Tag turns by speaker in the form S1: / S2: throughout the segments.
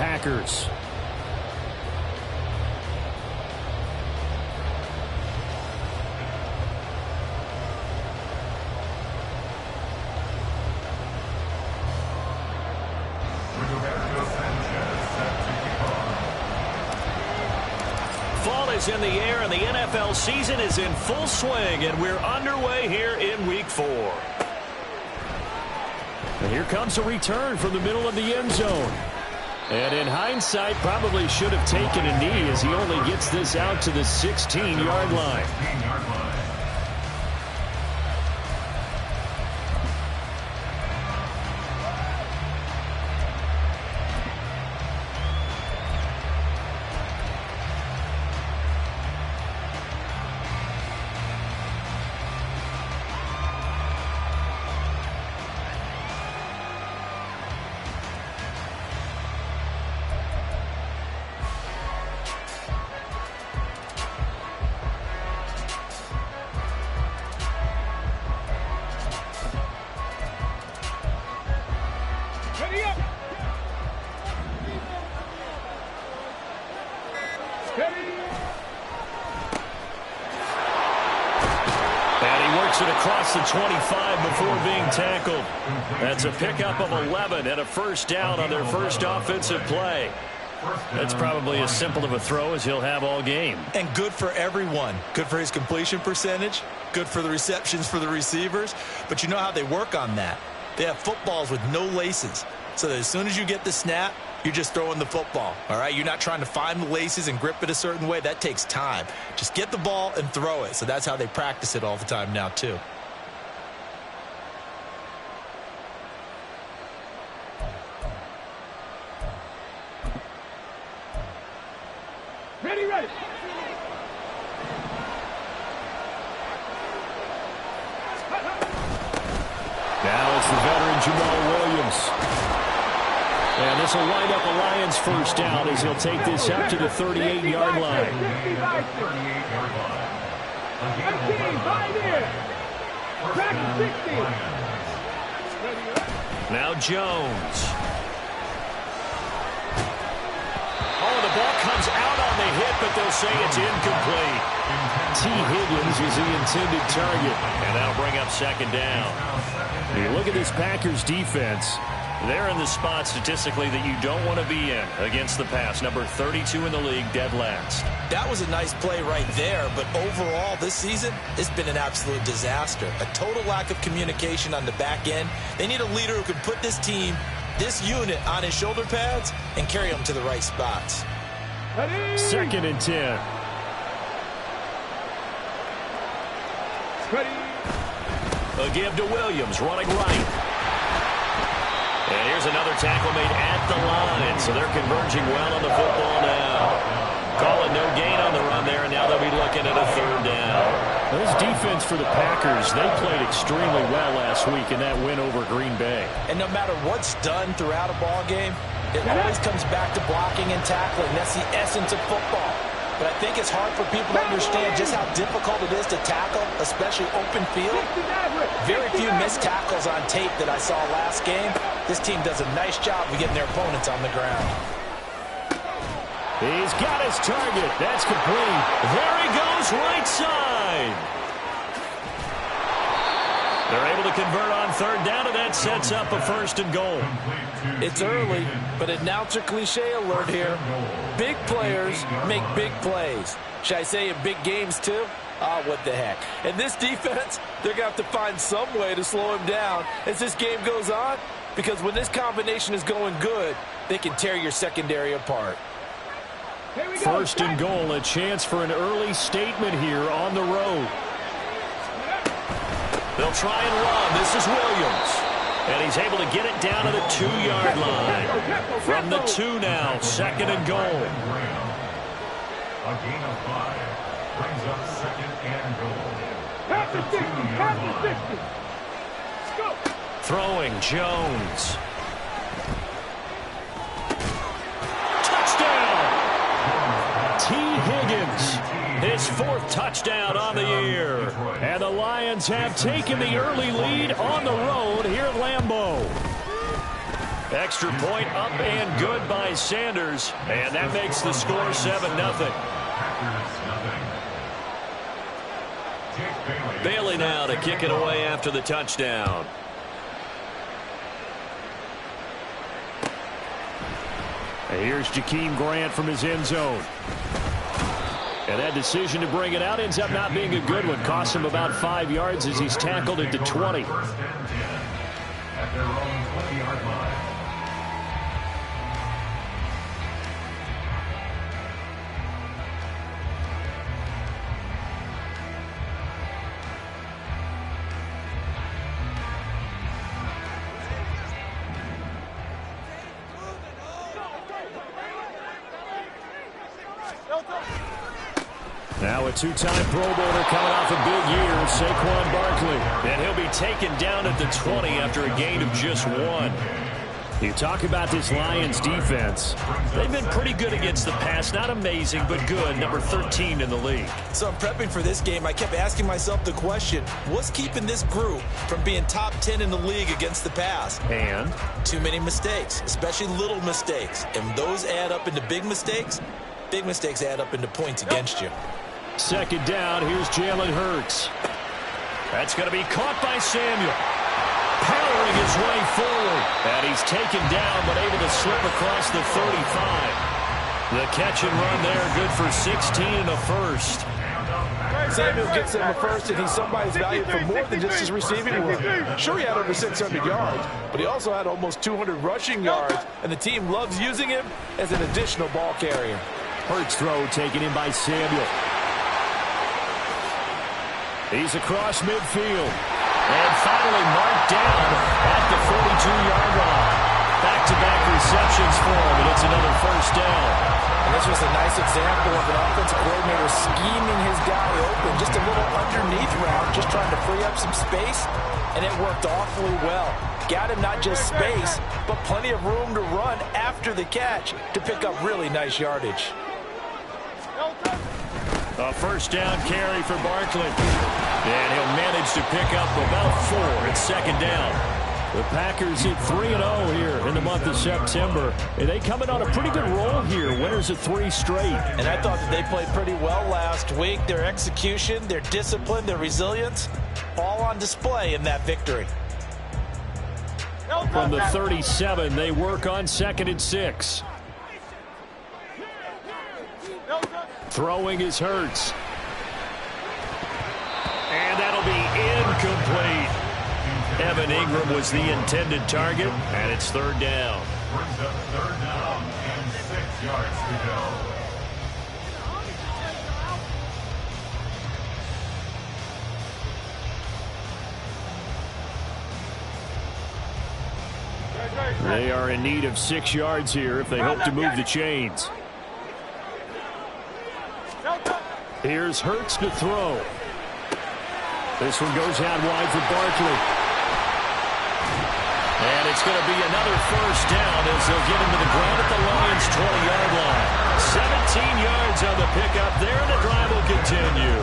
S1: Packers.
S2: Fall is in the air, and the NFL season is in full swing, and we're underway here in Week 4.
S1: And here comes a return from the middle of the end zone. And in hindsight, probably should have taken a knee as he only gets this out to the 16-yard line.
S2: It across the 25 before being tackled. That's a pickup of 11 and a first down on their first offensive play. That's probably as simple of a throw as he'll have all game.
S3: And good for everyone. Good for his completion percentage. Good for the receptions for the receivers. But you know how they work on that. They have footballs with no laces. So that as soon as you get the snap, you're just throwing the football. All right? You're not trying to find the laces and grip it a certain way. That takes time. Just get the ball and throw it. So that's how they practice it all the time now, too.
S4: Ready.
S1: Now it's the veteran Jamal Williams. And this will wind up a Lions first down as he'll take this up to the 38-yard line.
S2: Now Jones. Oh, the ball comes out on the hit, but they'll say it's incomplete.
S1: T. Higgins was the intended target.
S2: And that'll bring up second down.
S1: You look at this Packers defense.
S2: They're in the spot statistically that you don't want to be in against the pass. Number 32 in the league, dead last.
S3: That was a nice play right there, but overall this season, it's been an absolute disaster. A total lack of communication on the back end. They need a leader who can put this team, this unit, on his shoulder pads and carry them to the right spots.
S1: Second and 10.
S2: A give to Williams, running right. And here's another tackle made at the line. So they're converging well on the football now. Calling no gain on the run there, and now they'll be looking at a third down.
S1: This defense for the Packers, they played extremely well last week in that win over Green Bay.
S3: And no matter what's done throughout a ball game, it always comes back to blocking and tackling. That's the essence of football. But I think it's hard for people to understand just how difficult it is to tackle, especially open field. Very few missed tackles on tape that I saw last game. This team does a nice job of getting their opponents on the ground.
S1: He's got his target. That's complete.
S2: There he goes, right side. They're able to convert on third down, and that sets up a first and goal.
S5: It's early, but announcer cliche alert here. Big players make big plays. Should I say in big games too? What the heck. And this defense, they're going to have to find some way to slow him down as this game goes on, because when this combination is going good, they can tear your secondary apart.
S1: First and goal, a chance for an early statement here on the road.
S2: They'll try and run. This is Williams. And he's able to get it down to the 2-yard line. From the 2 now, second and goal.
S4: A gain of 5 brings up second and goal. Past the 60, past the 60. Let's go.
S2: Throwing Jones.
S1: T. Higgins, his 4th touchdown on the year. And the Lions have taken the early lead on the road here at Lambeau. Extra point up and good by Sanders. And that makes the score 7-0.
S2: Bailey now to kick it away after the touchdown.
S1: And here's Jakeem Grant from his end zone. And that decision to bring it out ends up not being a good one. Costs him about 5 yards as he's tackled at the 20.
S4: First and 10 at their own 20-yard line.
S1: Now a two-time Pro Bowler coming off a big year, Saquon Barkley.
S2: And he'll be taken down at the 20 after a gain of just 1.
S1: You talk about this Lions defense.
S2: They've been pretty good against the pass. Not amazing, but good. Number 13 in the league.
S3: So I'm prepping for this game. I kept asking myself the question, what's keeping this group from being top 10 in the league against the pass?
S1: And
S3: Too many mistakes, especially little mistakes. And those add up into big mistakes. Big mistakes add up into points against you.
S1: second down, here's Jalen Hurts.
S2: That's going to be caught by Samuel. Powering his way forward. And he's taken down, but able to slip across the 35. The catch and run there, good for 16 and a first.
S5: Samuel gets him a first, and he's somebody's value for more than just his receiving work. Sure, he had over 600 yards, but he also had almost 200 rushing yards, and the team loves using him as an additional ball carrier.
S1: Hurts throw taken in by Samuel. He's across midfield.
S2: And finally marked down at the 42-yard line. Back-to-back receptions for him, and it's another first down.
S5: And this was a nice example of an offensive coordinator scheming his guy open. Just a little underneath route, just trying to free up some space, and it worked awfully well. Got him not just space, but plenty of room to run after the catch to pick up really nice yardage.
S1: A first down carry for Barkley. And he'll manage to pick up about 4 at second down. The Packers hit 3-0 here in the month of September. And they come in on a pretty good roll here. Winners of 3 straight.
S5: And I thought that they played pretty well last week. Their execution, their discipline, their resilience, all on display in that victory.
S1: From the 37, they work on 2nd and 6. Throwing is Hurts.
S2: And that'll be incomplete. Evan Ingram was the intended target, and it's third down.
S4: Brings up third down and 6 yards to go.
S1: They are in need of 6 yards here if they hope to move the chains. Here's Hurts to throw. This one goes out wide for Barkley.
S2: And it's going to be another first down as they'll get him to the ground at the Lions' 20-yard line. 17 yards on the pickup there, and the drive will continue.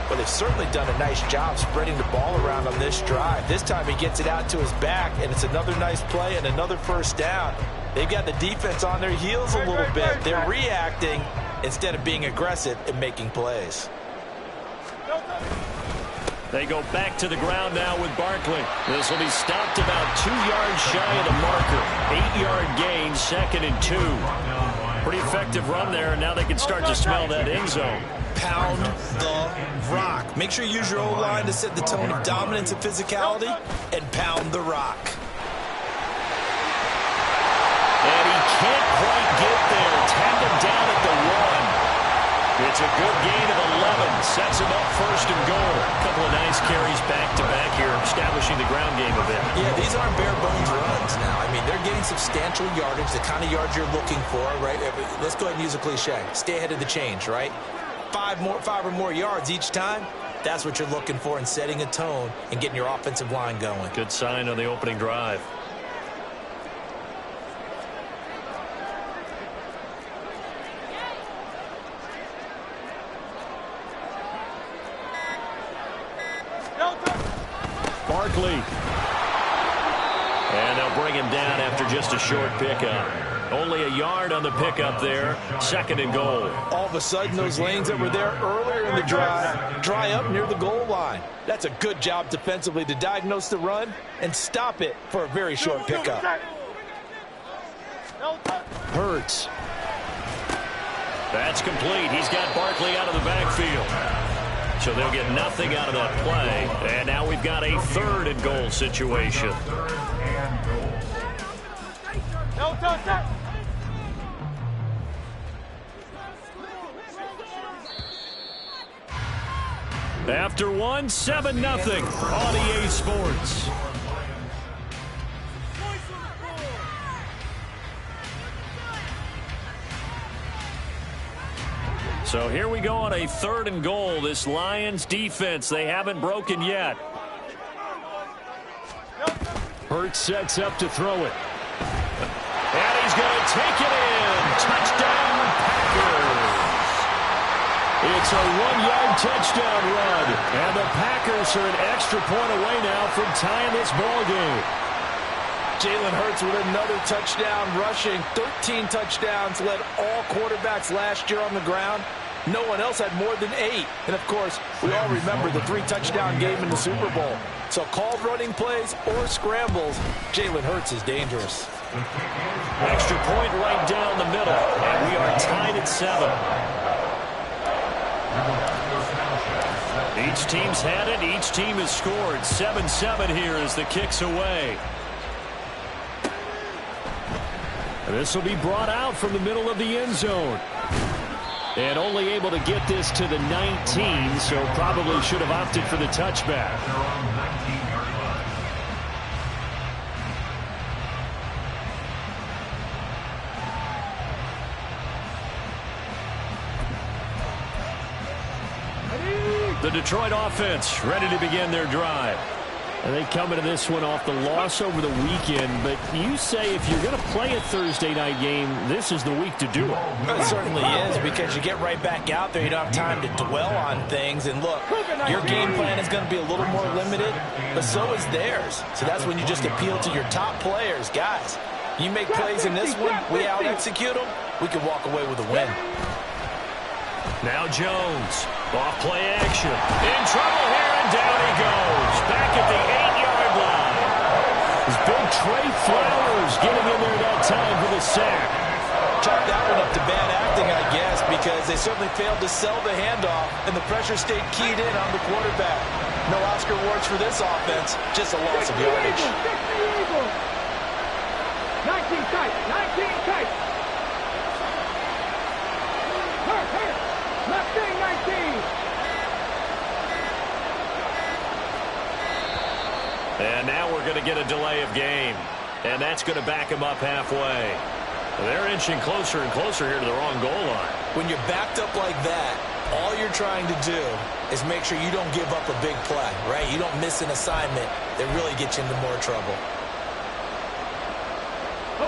S5: Well, they've certainly done a nice job spreading the ball around on this drive. This time he gets it out to his back, and it's another nice play and another first down. They've got the defense on their heels a little bit. They're reacting instead of being aggressive and making plays.
S2: They go back to the ground now with Barkley. This will be stopped about 2 yards shy of the marker. 8-yard gain, 2nd and 2. Pretty effective run there, and now they can start to smell that end zone.
S3: Pound the rock. Make sure you use your O-line to set the tone of dominance and physicality, and pound the rock.
S2: And he can't quite get there. Tackled down at the 1. It's a good gain of 11. Sets him up first and goal. A couple of nice carries back-to-back here, establishing the ground game a bit.
S3: Yeah, these aren't bare-bones runs now. I mean, they're getting substantial yardage, the kind of yards you're looking for, right? Let's go ahead and use a cliche. Stay ahead of the change, right? 5 or more yards each time. That's what you're looking for in setting a tone and getting your offensive line going.
S2: Good sign on the opening drive.
S1: Barkley.
S2: And they'll bring him second down after just a short pickup. Only a yard on the pickup there. 2nd and goal.
S5: All of a sudden, those lanes that were there earlier in the drive dry up near the goal line. That's a good job defensively to diagnose the run and stop it for a very short pickup.
S1: Hurts.
S2: That's complete. He's got Barkley out of the backfield. So they'll get nothing out of that play. And now we've got a 3rd and goal situation.
S1: After one, 7-0 on EA Sports. So here we go on a 3rd and goal. This Lions defense, they haven't broken yet. Hurts sets up to throw it.
S2: And he's going to take it in. Touchdown, Packers.
S1: It's a 1-yard touchdown run. And the Packers are an extra point away now from tying this ball game.
S5: Jalen Hurts with another touchdown rushing. 13 touchdowns, led all quarterbacks last year on the ground. No one else had more than 8. And, of course, we all remember the 3-touchdown game in the Super Bowl. So called running plays or scrambles, Jalen Hurts is dangerous.
S2: Extra point right down the middle. And we are tied at 7.
S1: Each team's had it. Each team has scored. 7-7 here as the kick's away. This will be brought out from the middle of the end zone. And only able to get this to the 19, so probably should have opted for the touchback. The Detroit offense ready to begin their drive. And they come into this one off the loss over the weekend, but you say if you're going to play a Thursday night game, this is the week to do it.
S5: It certainly is, because you get right back out there. You don't have time to dwell on things. And look, your game plan is going to be a little more limited, but so is theirs. So that's when you just appeal to your top players. Guys, you make plays in this one, we out-execute them, we can walk away with a win.
S1: Now Jones, off play action. In trouble here, and down he goes. Back at the 8-yard line. This big Trey Flowers getting in there that time for the sack.
S5: Chalk that one up to bad acting, I guess, because they certainly failed to sell the handoff, and the pressure stayed keyed in on the quarterback. No Oscar awards for this offense, just a loss of yardage.
S4: 19 tight, 19 tight. Left thing, 19.
S2: And now we're going to get a delay of game. And that's going to back them up halfway. They're inching closer and closer here to the wrong goal line.
S5: When you're backed up like that, all you're trying to do is make sure you don't give up a big play, right? You don't miss an assignment that really gets you into more trouble.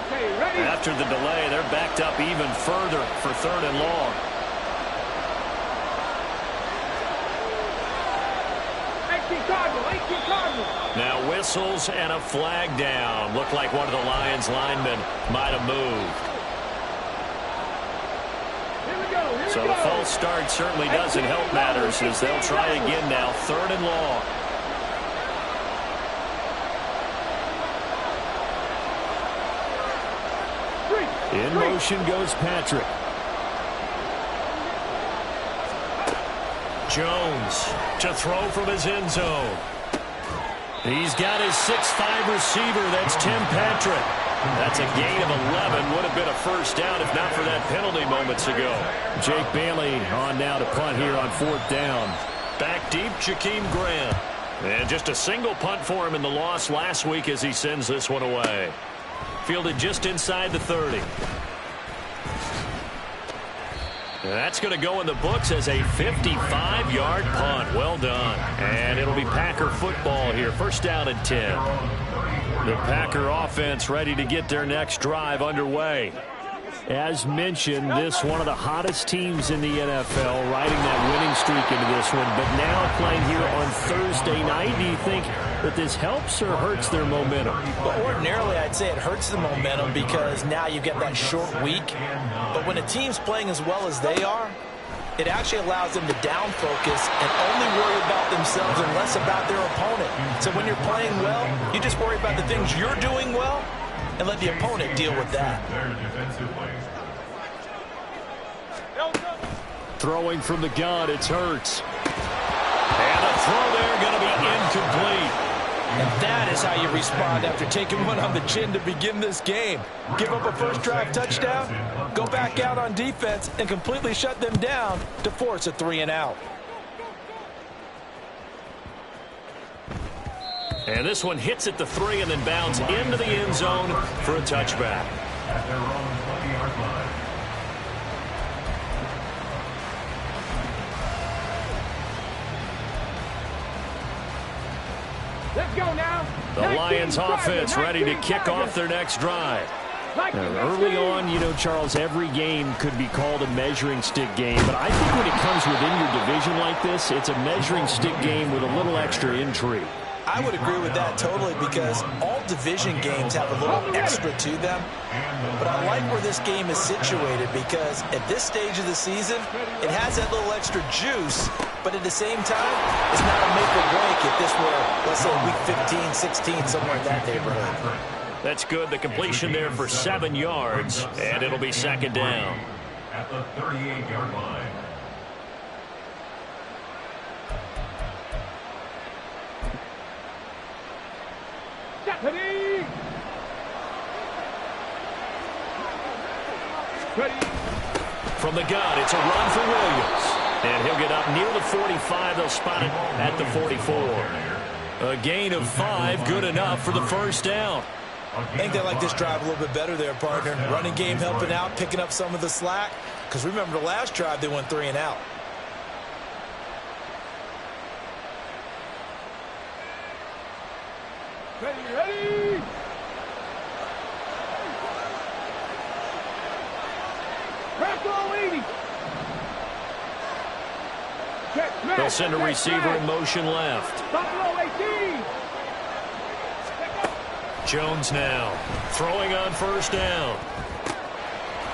S4: Okay, ready?
S1: After the delay, they're backed up even further for 3rd and long.
S4: 18 Cardinal.
S2: Now whistles and a flag down. Looked like one of the Lions linemen might have moved.
S4: Here we go.
S1: So the false start certainly doesn't help matters as they'll try again now. 3rd and long. In motion goes Patrick. Jones to throw from his end zone. He's got his 6'5" receiver. That's Tim Patrick. That's a gain of 11. Would have been a first down if not for that penalty moments ago. Jake Bailey on now to punt here on 4th down.
S2: Back deep, Jakeem Grant. And just a single punt for him in the loss last week as he sends this one away. Fielded just inside the 30. That's going to go in the books as a 55-yard punt. Well done. And it'll be Packer football here. First down and 10. The Packer offense ready to get their next drive underway. As mentioned, this one of the hottest teams in the NFL, riding that winning streak into this one. But now playing here on Thursday night, do you think
S1: that this helps or hurts their momentum?
S5: Well, ordinarily, I'd say it hurts the momentum because now you get that short week. But when a team's playing as well as they are, it actually allows them to down focus and only worry about themselves and less about their opponent. So when you're playing well, you just worry about the things you're doing well and let the opponent deal with that.
S1: Throwing from the gun, it's Hurts. And a throw there going to be incomplete.
S5: And that is how you respond after taking one on the chin to begin this game. Give up a first drive touchdown, go back out on defense, and completely shut them down to force a 3-and-out.
S2: And this one hits at the 3 and then bounds into the end zone for a touchback.
S4: At their own 20-yard line.
S6: Let's go now.
S1: The Lions offense ready to kick off their next drive. Early on, you know, Charles, every game could be called a measuring stick game. But I think when it comes within your division like this, it's a measuring stick game with a little extra intrigue.
S5: I would agree with that totally because all division games have a little extra to them. But I like where this game is situated because at this stage of the season, it has that little extra juice, but at the same time, it's not a make or break if this were, let's say, week 15, 16, somewhere in that neighborhood.
S2: That's good. The completion there for 7 yards, and it'll be second down.
S4: At the 38-yard line.
S6: Ready. Ready.
S2: From the gun, it's a run for Williams. And he'll get up near the 45. They'll spot it at the 44. A gain of 5, good enough for the first down.
S5: I think they like this drive a little bit better there, partner. Running game helping out, picking up some of the slack. Because remember the last drive, they went 3-and-out.
S6: Ready, ready. Press all 80.
S2: They'll send a receiver in motion left.
S6: Buffalo 18.
S2: Jones now throwing on first down.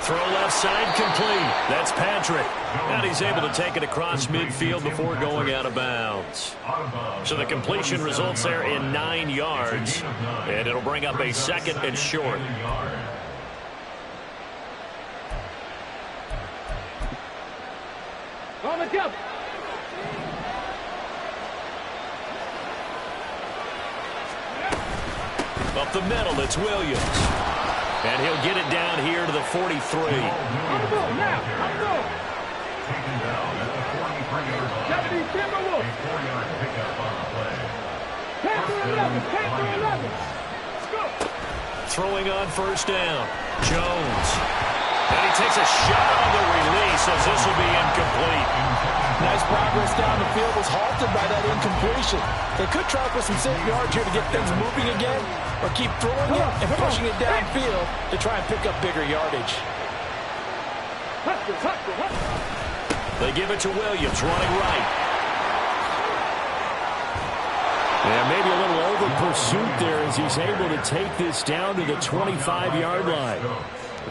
S2: Throw left side complete. That's Patrick. And he's able to take it across midfield before going out of bounds. So the completion results there in 9 yards. And it'll bring up a second and short.
S6: On the jump.
S2: Up the middle, it's Williams. And he'll get it down here to the 43.
S6: On the ball now. On the ball.
S4: Taken down at the 43-yard line.
S6: 70 Timberwolves.
S4: A 4-yard pickup on the play.
S6: Panther 11. Panther 11. Let's go.
S2: Throwing on first down. Jones. And he takes a shot on the release as this will be incomplete.
S5: Nice progress down the field was halted by that incompletion. They could try for some safe yards here to get things moving again, or keep throwing it and pushing it downfield to try and pick up bigger yardage.
S2: They give it to Williams, running right.
S1: Yeah, maybe a little over pursuit there as he's able to take this down to the 25-yard line.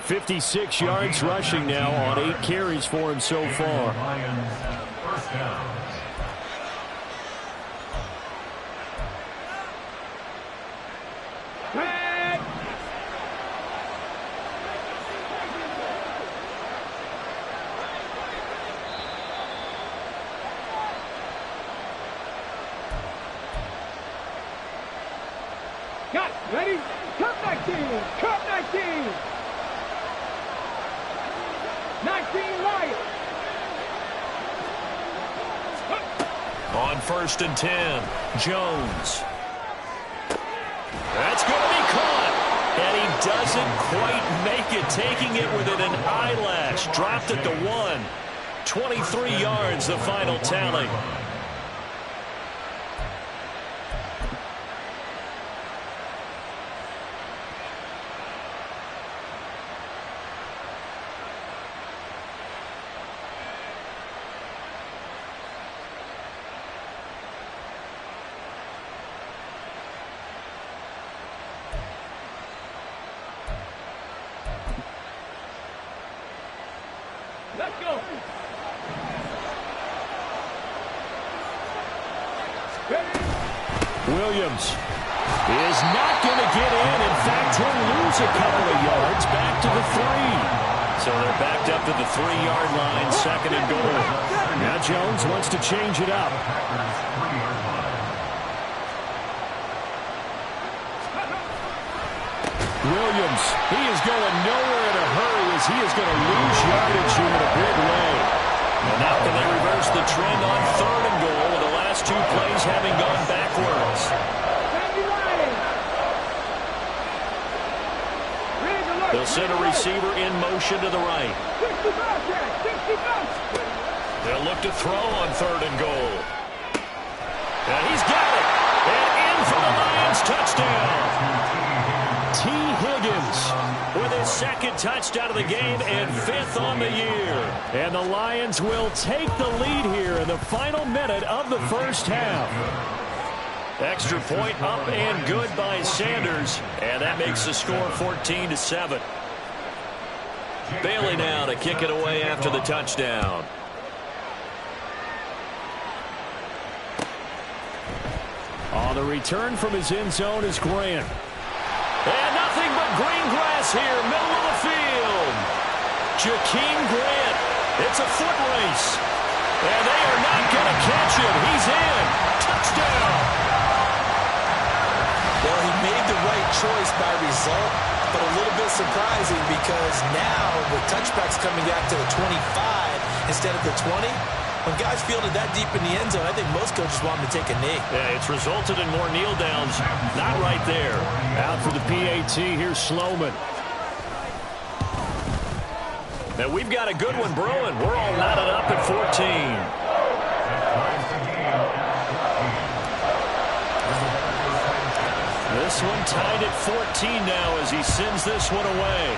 S1: 56 yards rushing now on 8 carries for him so far.
S4: Lions, first down.
S6: Got it. Ready? Cut 19. Cut 19. 19 Lions.
S2: On first and 10, Jones. That's going to be caught. And he doesn't quite make it, taking it within an eyelash. Dropped at the 1. 23 yards, the final tally.
S6: Let's go.
S1: Williams is not going to get in. In fact, he'll lose a couple of yards back to the 3.
S2: So they're backed up to the 3-yard line, 2nd and goal.
S1: Now Jones wants to change it up. Williams, he is going nowhere in a hurry as he is going to lose yardage here in a big way.
S2: And now can they reverse the trend on 3rd and goal with the last 2 plays having gone backwards? They'll send a receiver in motion to the right. They'll look to throw on 3rd and goal. And he's got it. And in for the Lions touchdown.
S1: T. Higgins
S2: with his 2nd touchdown of the game and 5th on the year.
S1: And the Lions will take the lead here in the final minute of the first half.
S2: Extra point up and good by Sanders. And that makes the score 14-7. Bailey now to kick it away after the touchdown.
S1: On the return from his end zone is Grant.
S2: And nothing but green grass here, middle of the field. Jakeem Grant. It's a foot race. And they are not going to catch him. He's in. Touchdown.
S3: Well, he made the right choice by result, but a little bit surprising because now the touchback's coming back to the 25 instead of the 20. When guys fielded that deep in the end zone, I think most coaches want him to take a knee.
S2: Yeah, it's resulted in more kneel downs. Not right there.
S1: Out for the PAT, here's Sloman.
S2: Now we've got a good one brewing. We're all knotted up at 14. This one tied at 14 now as he sends this one away.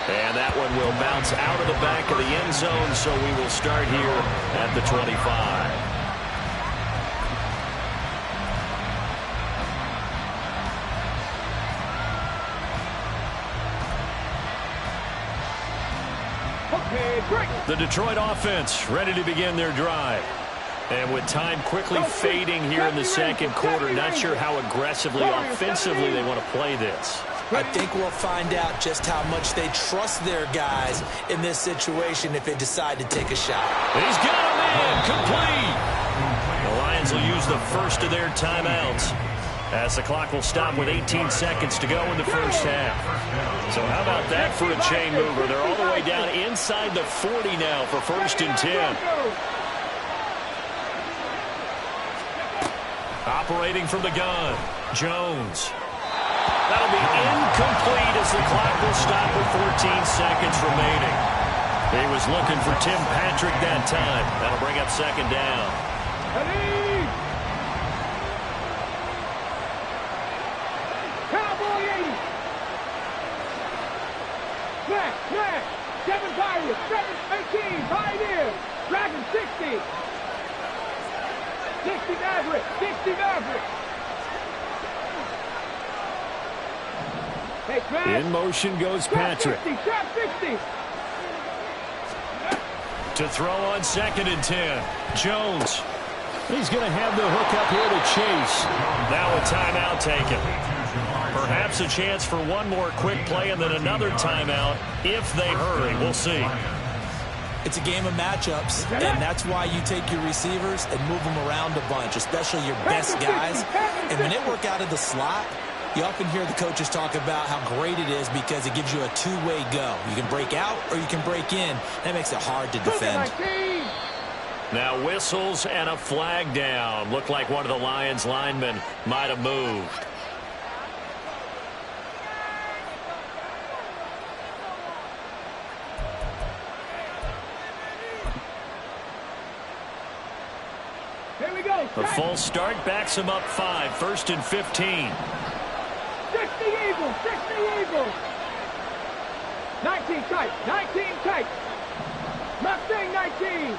S2: And that one will bounce out of the back of the end zone, so we will start here at the 25. The Detroit offense ready to begin their drive. And with time quickly fading here in the 2nd quarter, not sure how aggressively, offensively they want to play this.
S3: I think we'll find out just how much they trust their guys in this situation if they decide to take a shot.
S2: He's got a man complete. The Lions will use the first of their timeouts as the clock will stop with 18 seconds to go in the first half. So how about that for a chain mover? They're all the way down inside the 40 now for 1st and 10. Operating from the gun, Jones. That'll be incomplete as the clock will stop with 14 seconds remaining. He was looking for Tim Patrick that time. That'll bring up 2nd down.
S6: Cowboy 80. Smack. 7 Pirates. 7-18. Pioneers. Dragon 60. 60 Maverick. 60 Maverick.
S1: In motion goes Patrick.
S6: 60.
S2: To throw on 2nd and 10. Jones.
S1: He's going to have the hook up here to chase.
S2: Now a timeout taken. Perhaps a chance for one more quick play and then another timeout if they hurry. We'll see.
S3: It's a game of matchups, and that's why you take your receivers and move them around a bunch, especially your best guys. And when they work out of the slot, you often hear the coaches talk about how great it is because it gives you a two-way go. You can break out or you can break in. That makes it hard to defend.
S2: Now whistles and a flag down. Looked like one of the Lions linemen might have moved.
S6: Here we go.
S2: A full start backs him up 5. 1st and 15.
S6: 60 Eagles. 60 Eagles. 19 tight. 19 tight. Mustang 19.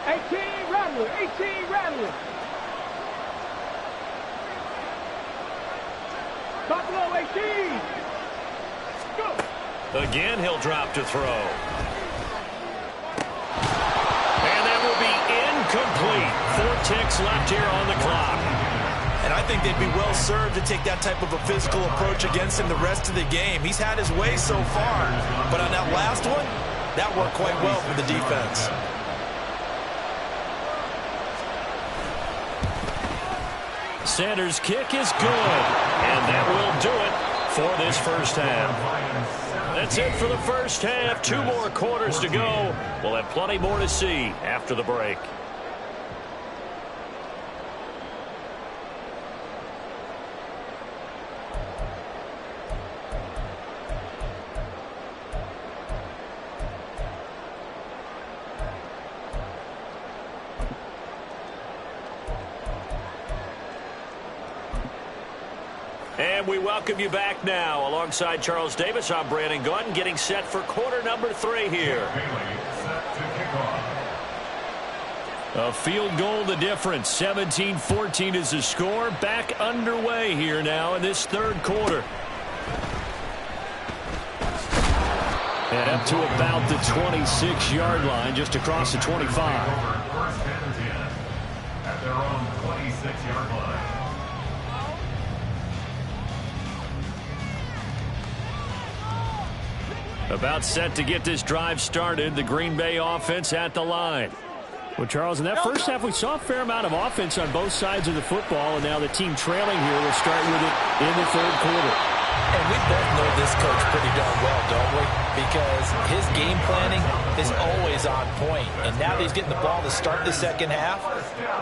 S6: 18 Rattler. 18 Rattler. Buffalo 18. Go.
S2: Again, he'll drop to throw. And that will be incomplete. 4 ticks left here on the clock.
S3: And I think they'd be well served to take that type of a physical approach against him the rest of the game. He's had his way so far. But on that last one, that worked quite well for the defense.
S1: Sanders' kick is good. And that will do it for this first half. That's it for the first half. 2 more quarters to go. We'll have plenty more to see after the break. And we welcome you back now. Alongside Charles Davis, I'm Brandon Gunn, getting set for quarter number 3 here. A field goal the difference. 17-14 is the score. Back underway here now in this third quarter. And up to about the 26-yard line, just across the 25.
S4: First and 10 at their own 26-yard line.
S1: About set to get this drive started. The Green Bay offense at the line. Well, Charles, in that first half, we saw a fair amount of offense on both sides of the football, and now the team trailing here will start with it in the third quarter.
S5: And we both know this coach pretty darn well, don't we? Because his game planning is always on point. And now that he's getting the ball to start the second half,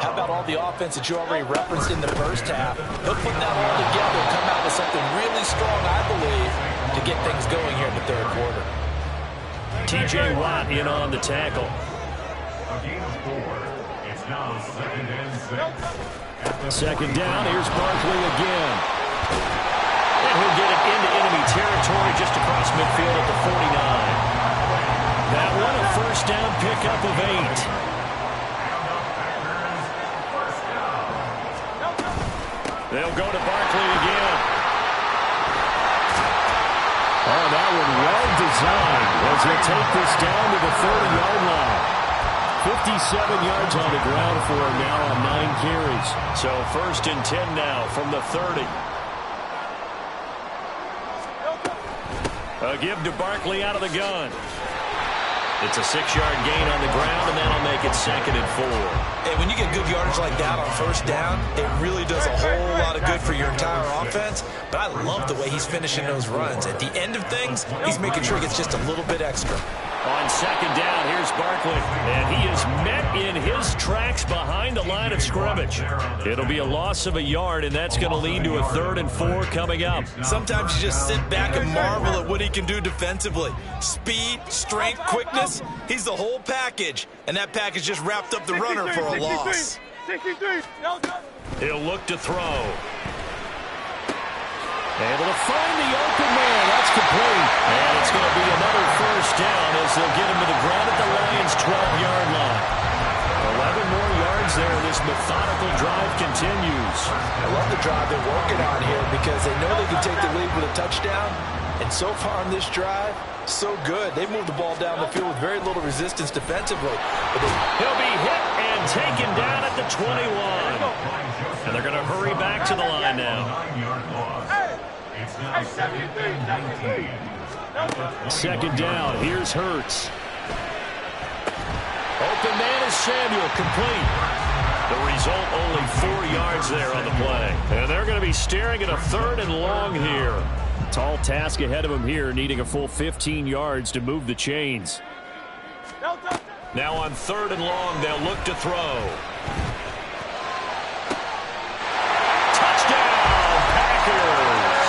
S5: how about all the offense that you already referenced in the first half? He'll put that all together and come out with something really strong, I believe, to get things going here in the third quarter.
S1: T.J. Watt in on the tackle.
S4: A gain of 4. It's now 2nd and 6.
S1: Second down, here's Barkley again. And he'll get it into enemy territory just across midfield at the 49. That one, a first down pickup of 8. They'll go to Barkley again. Oh, that one well designed as he'll take this down to the 30-yard line. 57 yards on the ground for him now on 9 carries. So first and 10 now from the 30. A give to Barkley out of the gun. It's a 6-yard gain on the ground, and that'll make it 2nd and 4.
S3: And when you get good yardage like that on first down, it really does a whole lot of good for your entire offense. But I love the way he's finishing those runs. At the end of things, he's making sure he gets just a little bit extra.
S1: On second down, here's Barkley. And he is met in his tracks behind the line of scrimmage. It'll be a loss of a yard, and that's going to lead to a 3rd and 4 coming up.
S3: Sometimes you just sit back and marvel at what he can do defensively. Speed, strength, quickness, he's the whole package. And that package just wrapped up the runner for a loss.
S6: 63.
S1: He'll look to throw. Able to find the open man. That's complete. And it's going to be another first down as they'll get him to the ground at the Lions' 12-yard line. 11 more yards there. This methodical drive continues.
S5: I love the drive they're working on here because they know they can take the lead with a touchdown. And so far on this drive, so good. They've moved the ball down the field with very little resistance defensively.
S1: He'll be hit and taken down at the 21. And they're going to hurry back to the line now.
S4: It's now 2nd and 19.
S1: Second down. Here's Hurts. Open man is Samuel, complete. The result, only 4 yards there on the play. And they're going to be staring at a 3rd and long here. Tall task ahead of them here, needing a full 15 yards to move the chains. Now on 3rd and long, they'll look to throw. Touchdown, Packers!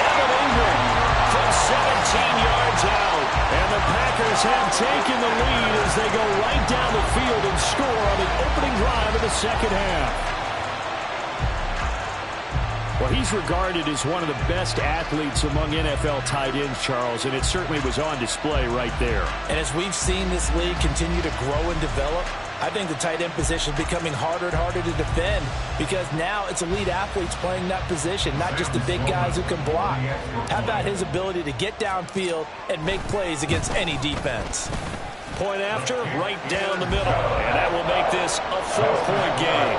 S1: Evan Ingram from 17 yards out. And the Packers have taken the lead as they go right down the field and score on the opening drive of the second half. Well, he's regarded as one of the best athletes among NFL tight ends, Charles, and it certainly was on display right there.
S5: And as we've seen this league continue to grow and develop, I think the tight end position is becoming harder and harder to defend because now it's elite athletes playing that position, not just the big guys who can block. How about his ability to get downfield and make plays against any defense?
S1: Point after, right down the middle. And that will make this a 4-point game.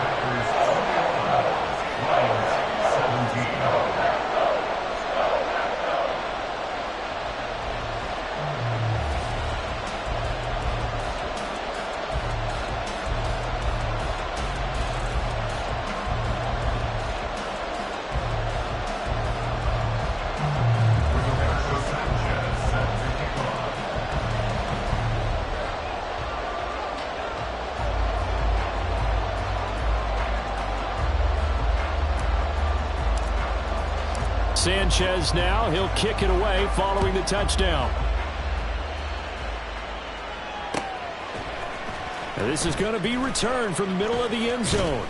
S1: Sanchez now, he'll kick it away following the touchdown. And this is going to be returned from the middle of the end zone.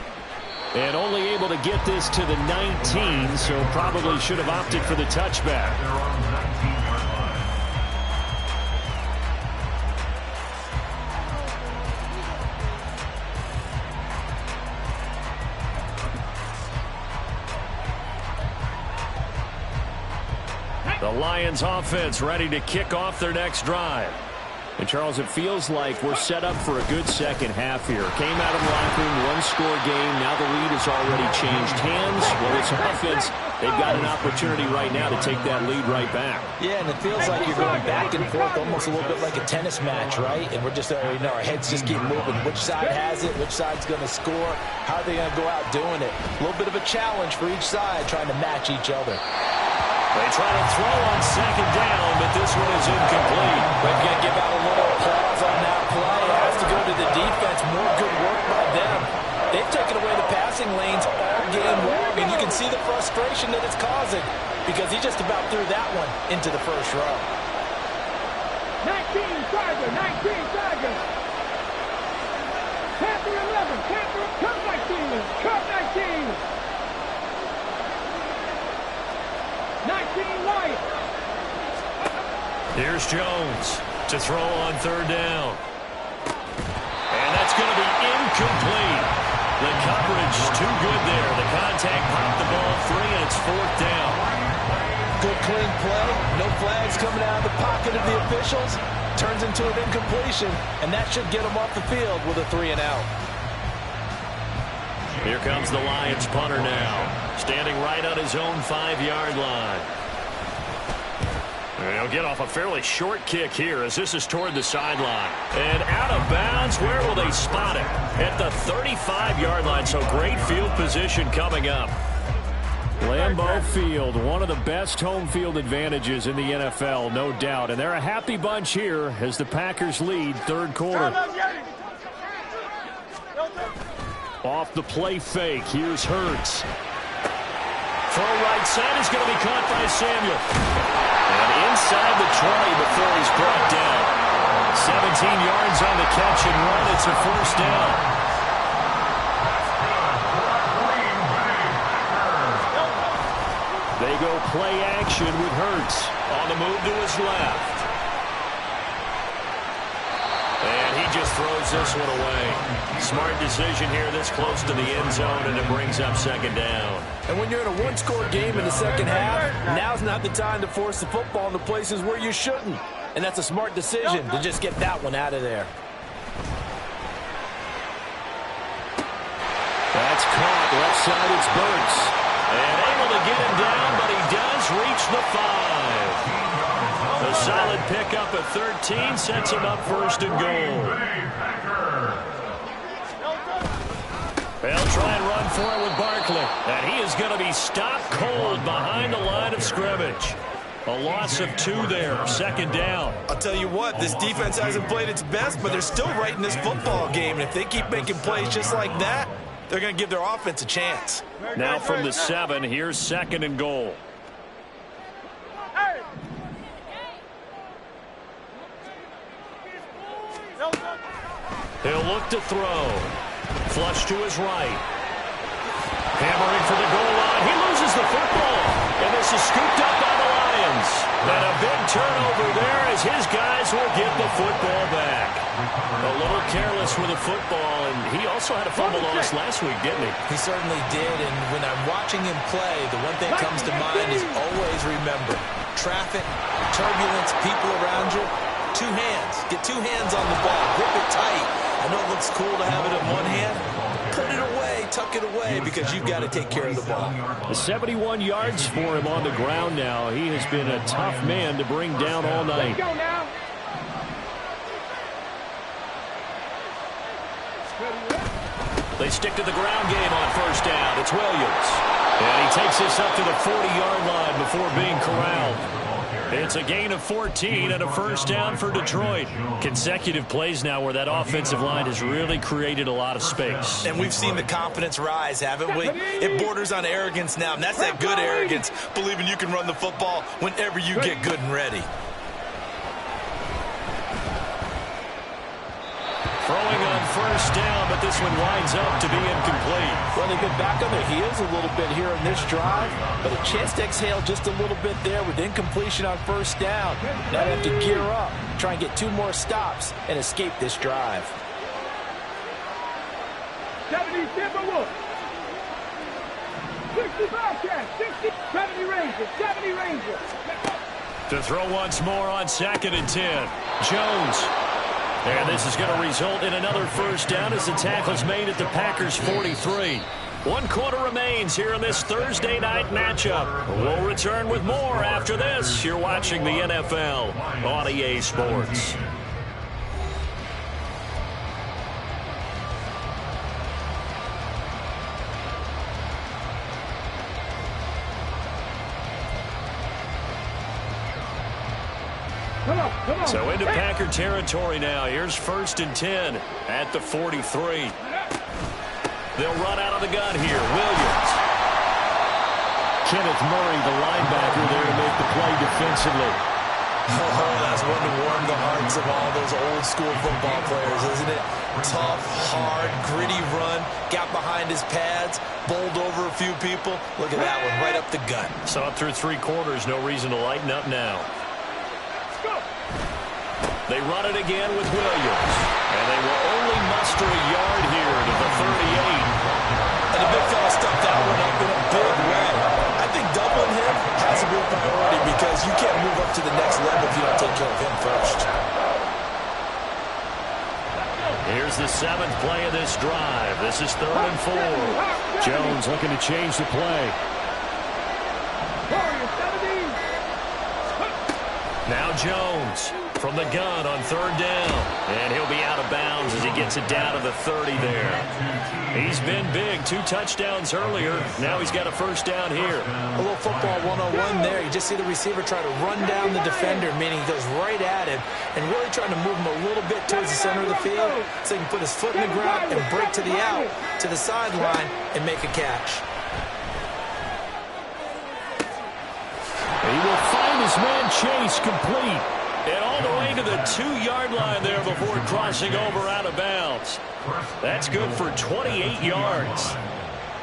S1: And only able to get this to the 19, so probably should have opted for the touchback. The Lions offense ready to kick off their next drive. And, Charles, it feels like we're set up for a good second half here. Came out of the locker room, one-score game. Now the lead has already changed hands. Well, it's offense. They've got an opportunity right now to take that lead right back.
S5: Yeah, and it feels like you're going back and forth almost a little bit like a tennis match, right? And we're just, our heads just keep moving. Which side has it? Which side's going to score? How are they going to go out doing it? A little bit of a challenge for each side trying to match each other.
S1: They try to throw on second down, but this one is incomplete.
S5: We're going to give out a little applause on that play. It has to go to the defense. More good work by them. They've taken away the passing lanes all game long, and you can see the frustration that it's causing because he just about threw that one into the first row.
S6: 19 Tiger, 19 Tiger. Panther 11, Panther, come 19, come 19. 19 Lions.
S1: Here's Jones to throw on third down. And that's going to be incomplete. The coverage too good there. The contact popped the ball free, and it's fourth down.
S5: Good clean play. No flags coming out of the pocket of the officials. Turns into an incompletion, and that should get them off the field with a 3-and-out.
S1: Here comes the Lions punter now, standing right on his own 5-yard line. And he'll get off a fairly short kick here as this is toward the sideline. And out of bounds, where will they spot it? At the 35-yard line, so great field position coming up. Lambeau Field, one of the best home field advantages in the NFL, no doubt. And they're a happy bunch here as the Packers lead third quarter. Off the play fake, here's Hurts. Throw right side is going to be caught by Samuel. And inside the 20 before he's brought down. 17 yards on the catch and run. It's a first down. They go play action with Hurts on the move to his left. And he just throws this one away. Smart decision here this close to the end zone, and it brings up second down.
S5: And when you're in a one-score game in the second half, now's not the time to force the football in the places where you shouldn't. And that's a smart decision to just get that one out of there.
S1: That's caught. Left side, it's Burks. And able to get him down, but he does reach the 5. A solid pickup at 13 sets him up first and goal. They'll try and run for it with Barkley. And he is going to be stopped cold behind the line of scrimmage. A loss of 2 there, second down.
S3: I'll tell you what, this defense hasn't played its best, but they're still right in this football game. And if they keep making plays just like that, they're going to give their offense a chance.
S1: Now from the 7, here's second and goal. He'll look to throw. Flush to his right. Hammering for the goal line. He loses the football. And this is scooped up by the Lions. And a big turnover there as his guys will get the football back. A little careless with a football, and he also had a fumble loss last week, didn't he?
S3: He certainly did, and when I'm watching him play, the one thing that comes to mind is always remember, traffic, turbulence, people around you, two hands. Get two hands on the ball. Grip it tight. I know it looks cool to have it in one hand. Put it away, tuck it away, because you've got to take care of the ball.
S1: 71 yards for him on the ground now. He has been a tough man to bring down all night.
S6: Go now.
S1: They stick to the ground game on first down. It's Williams. And he takes this up to the 40-yard line before being corralled. It's a gain of 14 and a first down for Detroit. Consecutive plays now where that offensive line has really created a lot of space.
S3: And we've seen the confidence rise, haven't we? It borders on arrogance now, and that's that good arrogance, believing you can run the football whenever you get good and ready.
S1: Throwing on first down, but this one winds up to be incomplete.
S5: Well, they've been back on their heels a little bit here in this drive, but a chance to exhale just a little bit there with incompletion on first down. Now they have to gear up, try and get 2 more stops, and escape this drive.
S6: 70 Timberwolves. 60 Bobcats. 60 70 Rangers. 70 Rangers.
S1: To throw once more on 2nd and 10. Jones. And this is going to result in another first down as the tackle's made at the Packers' 43. 1 quarter remains here in this Thursday night matchup. We'll return with more after this. You're watching the NFL on EA Sports.
S6: Come on.
S1: So into Packer territory now. Here's 1st and 10 at the 43. They'll run out of the gun here. Williams. Kenneth Murray, the linebacker, there to make the play defensively.
S3: Oh, that's one to warm the hearts of all those old school football players, isn't it? Tough, hard, gritty run, got behind his pads, bowled over a few people. Look at that one, right up the gut.
S1: So up through 3 quarters, no reason to lighten up now. They run it again with Williams. And they will only muster a yard here to the 38.
S3: And the big fella stuffed that one up in a big way. I think doubling him has to be a priority because you can't move up to the next level if you don't take care of him first.
S1: Here's the 7th play of this drive. This is 3rd and 4. Jones looking to change the play. Now Jones from the gun on 3rd down. And he'll be out of bounds as he gets it down to the 30 there. He's been big. 2 touchdowns earlier. Now he's got a first down here.
S5: A little football 101 there. You just see the receiver try to run down the defender, meaning he goes right at him and really trying to move him a little bit towards the center of the field so he can put his foot in the ground and break to the out, to the sideline, and make a catch.
S1: He will find his man Chase complete. And all the way to the 2-yard line there before crossing over out of bounds. That's good for 28 yards.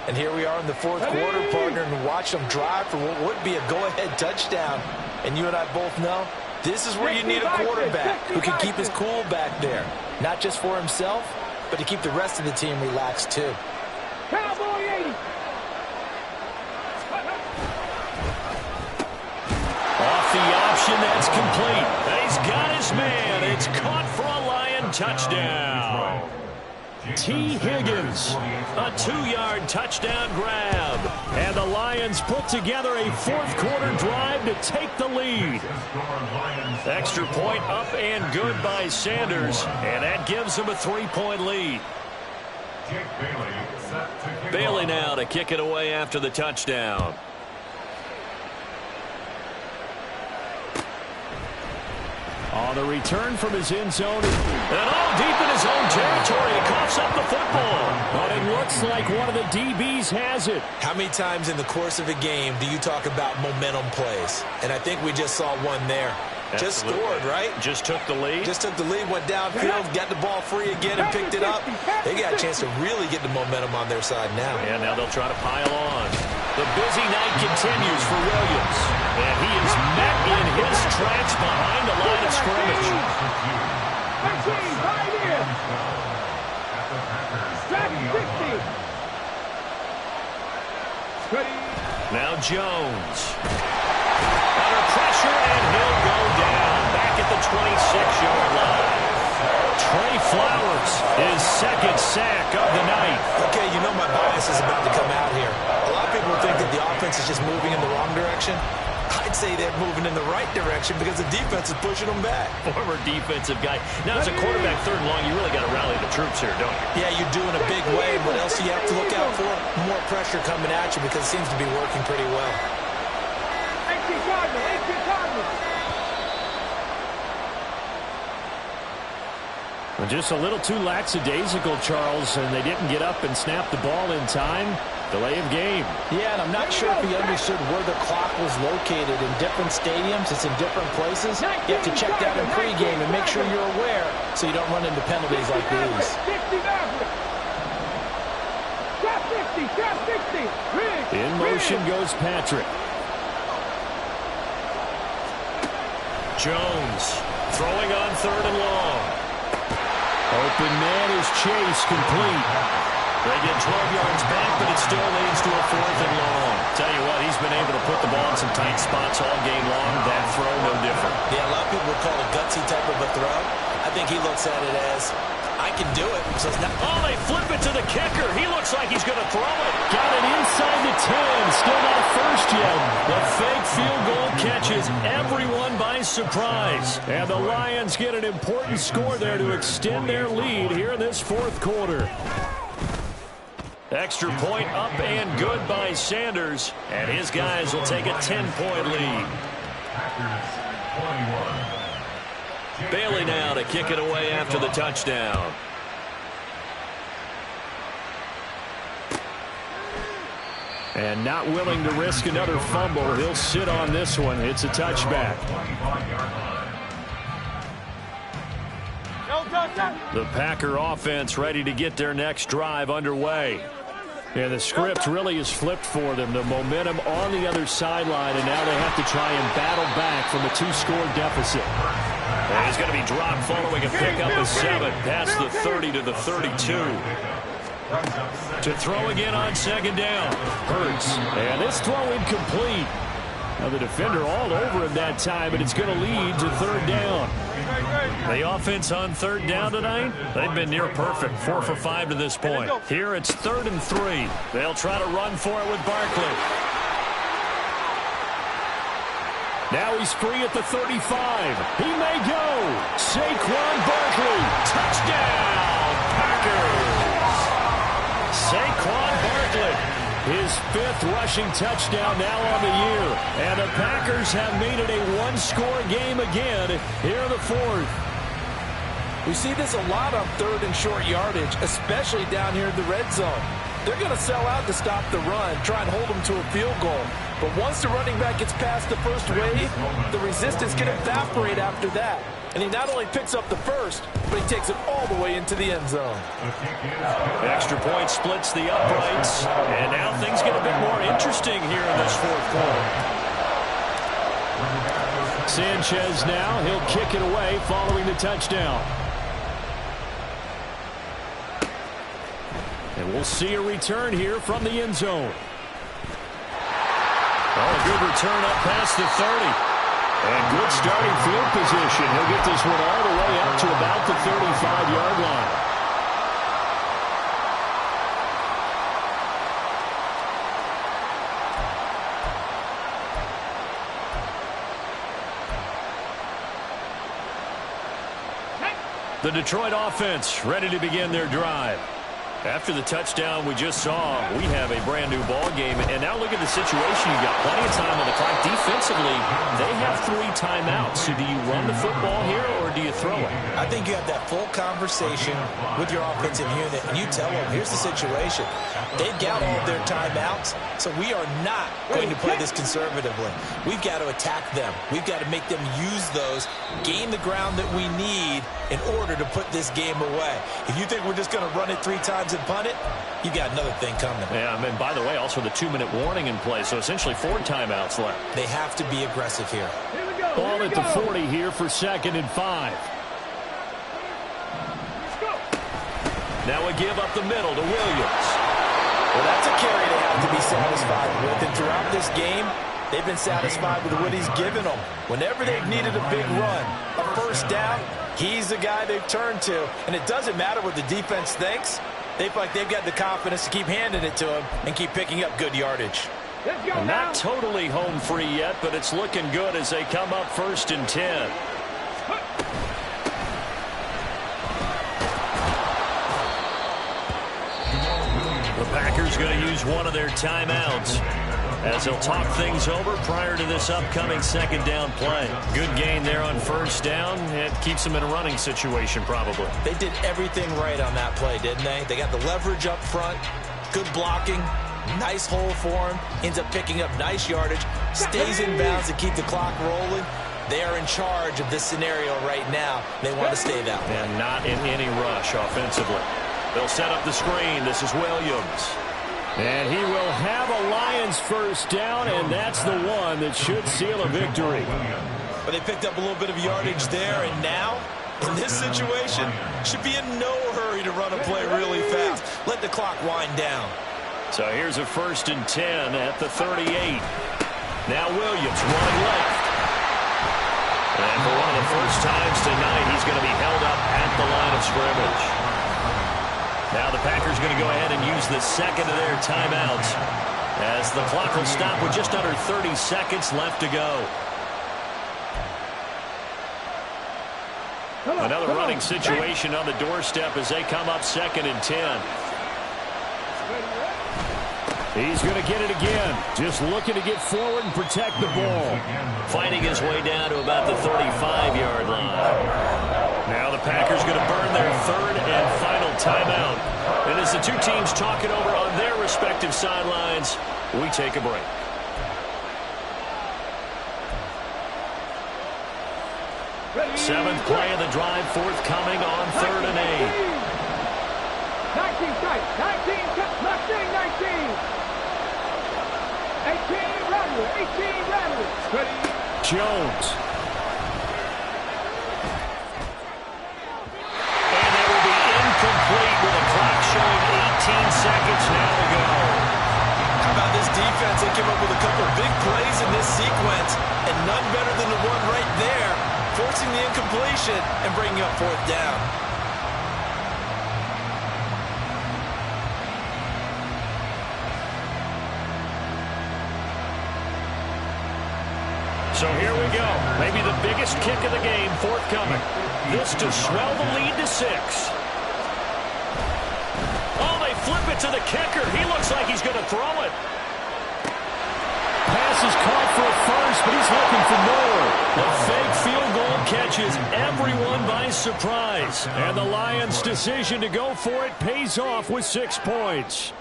S5: And here we are in the 4th quarter, partner, and watch them drive for what would be a go-ahead touchdown. And you and I both know this is where you need a quarterback who can keep his cool back there. Not just for himself, but to keep the rest of the team relaxed too.
S6: Cowboy 80.
S1: Off the option, that's complete. He's got his man. It's caught for a Lion touchdown. T. Higgins, a 2-yard touchdown grab. And the Lions put together a 4th quarter drive to take the lead. Extra point up and good by Sanders. And that gives them a 3-point lead. Bailey now to kick it away after the touchdown. On the return from his end zone, and all deep in his own territory, he coughs up the football. But it looks like one of the DBs has it.
S3: How many times in the course of a game do you talk about momentum plays? And I think we just saw one there. Just scored, right?
S1: Just took the lead.
S3: Just took the lead, went downfield, got the ball free again and picked it up. They got a chance to really get the momentum on their side now.
S1: And now they'll try to pile on. The busy night continues for Williams. And he is met in his tracks behind the line of scrimmage.
S2: Now Jones. Under pressure, and he'll go down. Back at the 26-yard line.
S1: Trey Flowers, his second sack of the night.
S3: Okay, you know my bias is about to come out here. A lot of people think that the offense is just moving in the wrong direction. I'd say they're moving in the right direction because the defense is pushing them back.
S2: Former defensive guy. Now, as a quarterback, third and long, you really got to rally the troops here, don't you?
S3: Yeah, you do in a big way. What else do you have to look out for? More pressure coming at you because it seems to be working pretty well.
S1: Just a little too lackadaisical, Charles, and they didn't get up and snap the ball in time. Delay of game.
S5: Yeah, and I'm not sure if he understood where the clock was located. In different stadiums, it's in different places. You have to check that in pregame and make sure you're aware so you don't run into penalties like these.
S1: In motion goes Patrick.
S2: Jones throwing on third and long.
S1: Open man is Chase, complete.
S2: They get 12 yards back, but it still leads to a fourth and long. Tell you what, he's been able to put the ball in some tight spots all game long. That throw, no different.
S3: Yeah, a lot of people would call it gutsy type of a throw. I think he looks at it as, I can do it. So it's not.
S2: Oh, they flip it to the kicker. He looks like he's going to throw it.
S1: Got it inside the 10. Still not a first yet. The fake field goal catches everyone by surprise. And the Lions get an important score there to extend their lead here in this fourth quarter.
S2: Extra point up and good by Sanders. And his guys will take a 10-point lead. Bailey now to kick it away after the touchdown.
S1: And not willing to risk another fumble. He'll sit on this one. It's a touchback. The Packer offense ready to get their next drive underway. And the script really is flipped for them. The momentum on the other sideline, and now they have to try and battle back from a 2-score deficit.
S2: And he's going to be dropped following a pickup of 7 past the 30 to the 32.
S1: To throw again on second down. Hurts. And this throw incomplete. Now the defender all over him that time, but it's going to lead to third down.
S2: The offense on third down tonight, they've been near perfect. 4 for 5 to this point.
S1: Here it's 3rd and 3. They'll try to run for it with Barkley. Now he's free at the 35. He may go. Saquon Barkley. Touchdown, Packers. Saquon Barkley. His 5th rushing touchdown now on the year. And the Packers have made it a 1-score game again here in the 4th.
S5: We see this a lot on third and short yardage, especially down here in the red zone. They're going to sell out to stop the run, try and hold them to a field goal. But once the running back gets past the first wave, the resistance can evaporate after that. And he not only picks up the first, but he takes it all the way into the end zone.
S2: Extra point splits the uprights. And now things get a bit more interesting here in this fourth quarter.
S1: Sanchez now, he'll kick it away following the touchdown. And we'll see a return here from the end zone.
S2: Oh, a good return up past the 30.
S1: And good starting field position. He'll get this one all the way up to about the 35-yard line. The Detroit offense ready to begin their drive. After the touchdown we just saw, we have a brand-new ball game. And now look at the situation. You've got plenty of time on the clock. Defensively, they have 3 timeouts. So do you run the football here or do you throw it?
S3: I think you have that full conversation with your offensive unit, and you tell them, here's the situation. They've got all of their timeouts, so we are not going to play this conservatively. We've got to attack them. We've got to make them use those, gain the ground that we need in order to put this game away. If you think we're just going to run it 3 times and punt it, you got another thing coming.
S2: Yeah, and by the way, also the 2-minute warning in play, so essentially 4 timeouts left.
S3: They have to be aggressive here.
S1: Ball at the 40 here for 2nd and 5.
S2: Now we give up the middle to Williams.
S5: Well, that's a carry they have to be satisfied with. And throughout this game, they've been satisfied with what he's given them. Whenever they've needed a big run, a first down, he's the guy they've turned to. And it doesn't matter what the defense thinks. They feel like they've got the confidence to keep handing it to him and keep picking up good yardage.
S1: Not totally home free yet, but it's looking good as they come up 1st and 10. The Packers going to use one of their timeouts as they'll talk things over prior to this upcoming second down play. Good gain there on first down. It keeps them in a running situation probably.
S5: They did everything right on that play, didn't they? They got the leverage up front, good blocking, nice hole for him, ends up picking up nice yardage, stays in bounds to keep the clock rolling. They are in charge of this scenario right now. They want to stay that way.
S1: And not in any rush offensively. They'll set up the screen. This is Williams. And he will have a Lions first down, and that's the one that should seal a victory.
S5: But they picked up a little bit of yardage there, and now, in this situation, should be in no hurry to run a play really fast. Let the clock wind down.
S1: So here's a 1st and 10 at the 38. Now Williams running left. And for one of the first times tonight, he's going to be held up at the line of scrimmage. Now the Packers going to go ahead and use the second of their timeouts as the clock will stop with just under 30 seconds left to go. Another running situation on the doorstep as they come up 2nd and 10. He's going to get it again. Just looking to get forward and protect the ball.
S2: Fighting his way down to about the 35-yard line.
S1: Now the Packers going to burn their 3rd and final timeout. And as the two teams talk it over on their respective sidelines, we take a break. Seventh play of the drive forthcoming on 3rd and 8.
S6: 19 tight. 19. 18 Rattler.
S1: Jones. And that will be incomplete with a clock showing 18 seconds now to go.
S5: How about this defense? They came up with a couple of big plays in this sequence, and none better than the one right there, forcing the incompletion and bringing up 4th down.
S1: So here we go. Maybe the biggest kick of the game forthcoming. This to swell the lead to 6. Oh, they flip it to the kicker. He looks like he's going to throw it. Pass is caught for a first, but he's looking for more. The fake field goal catches everyone by surprise. And the Lions' decision to go for it pays off with 6 points.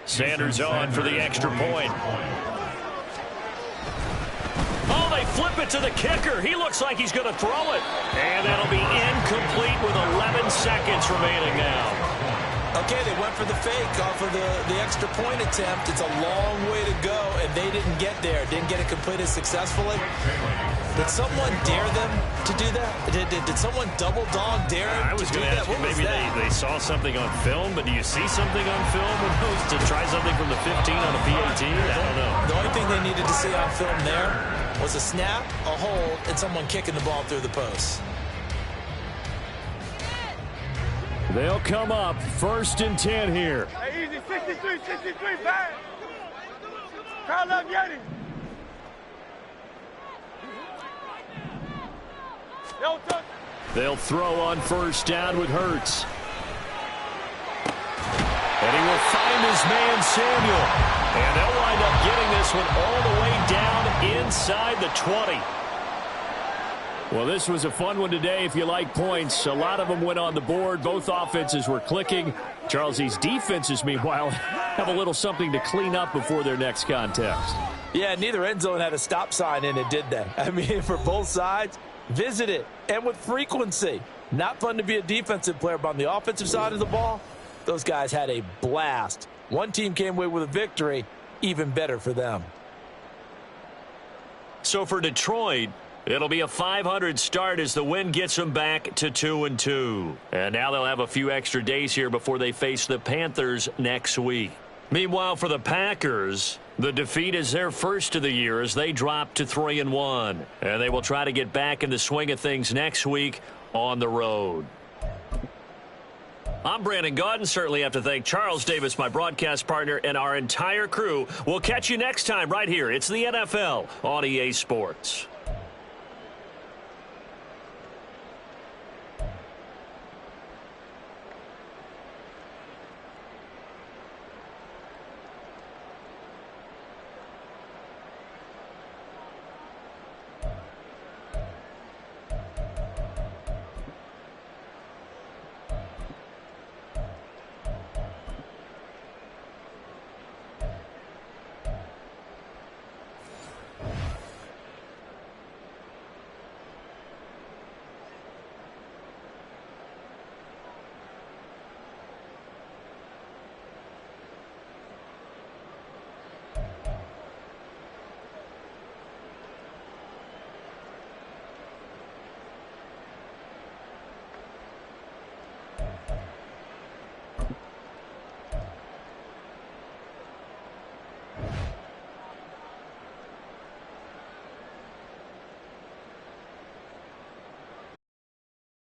S1: Sanders on for the extra point. Oh, they flip it to the kicker. He looks like he's going to throw it. And that'll be incomplete with 11 seconds remaining now.
S5: Okay, they went for the fake off of the extra point attempt. It's a long way to go, and they didn't get there. Didn't get it completed successfully. Did someone dare them to do that? Did someone double dog dare them
S1: I was going to ask you, maybe they saw something on film, but do you see something on film with those to try something from the 15 on a PAT? I don't know.
S5: The only thing they needed to see on film there was a snap, a hold, and someone kicking the ball through the post.
S1: They'll come up 1st and 10 here.
S6: Hey, easy. 63, bang. Call up Yeti.
S1: They'll throw on first down with Hurts. And he will find his man Samuel. And they'll wind up getting this one all the way down inside the 20. Well, this was a fun one today if you like points. A lot of them went on the board. Both offenses were clicking. Charles, these defenses, meanwhile, have a little something to clean up before their next contest.
S5: Yeah, neither end zone had a stop sign in it, did they? I mean, for both sides, visit it, and with frequency. Not fun to be a defensive player, but on the offensive side of the ball, those guys had a blast. One team came away with a victory. even better for them.
S2: So for Detroit, it'll be a .500 start as the win gets them back to 2-2. And now they'll have a few extra days here before they face the Panthers next week. Meanwhile, for the Packers, the defeat is their first of the year as they drop to 3-1. And they will try to get back in the swing of things next week on the road. I'm Brandon Gaudin. Certainly have to thank Charles Davis, my broadcast partner, and our entire crew. We'll catch you next time right here. It's the NFL on EA Sports.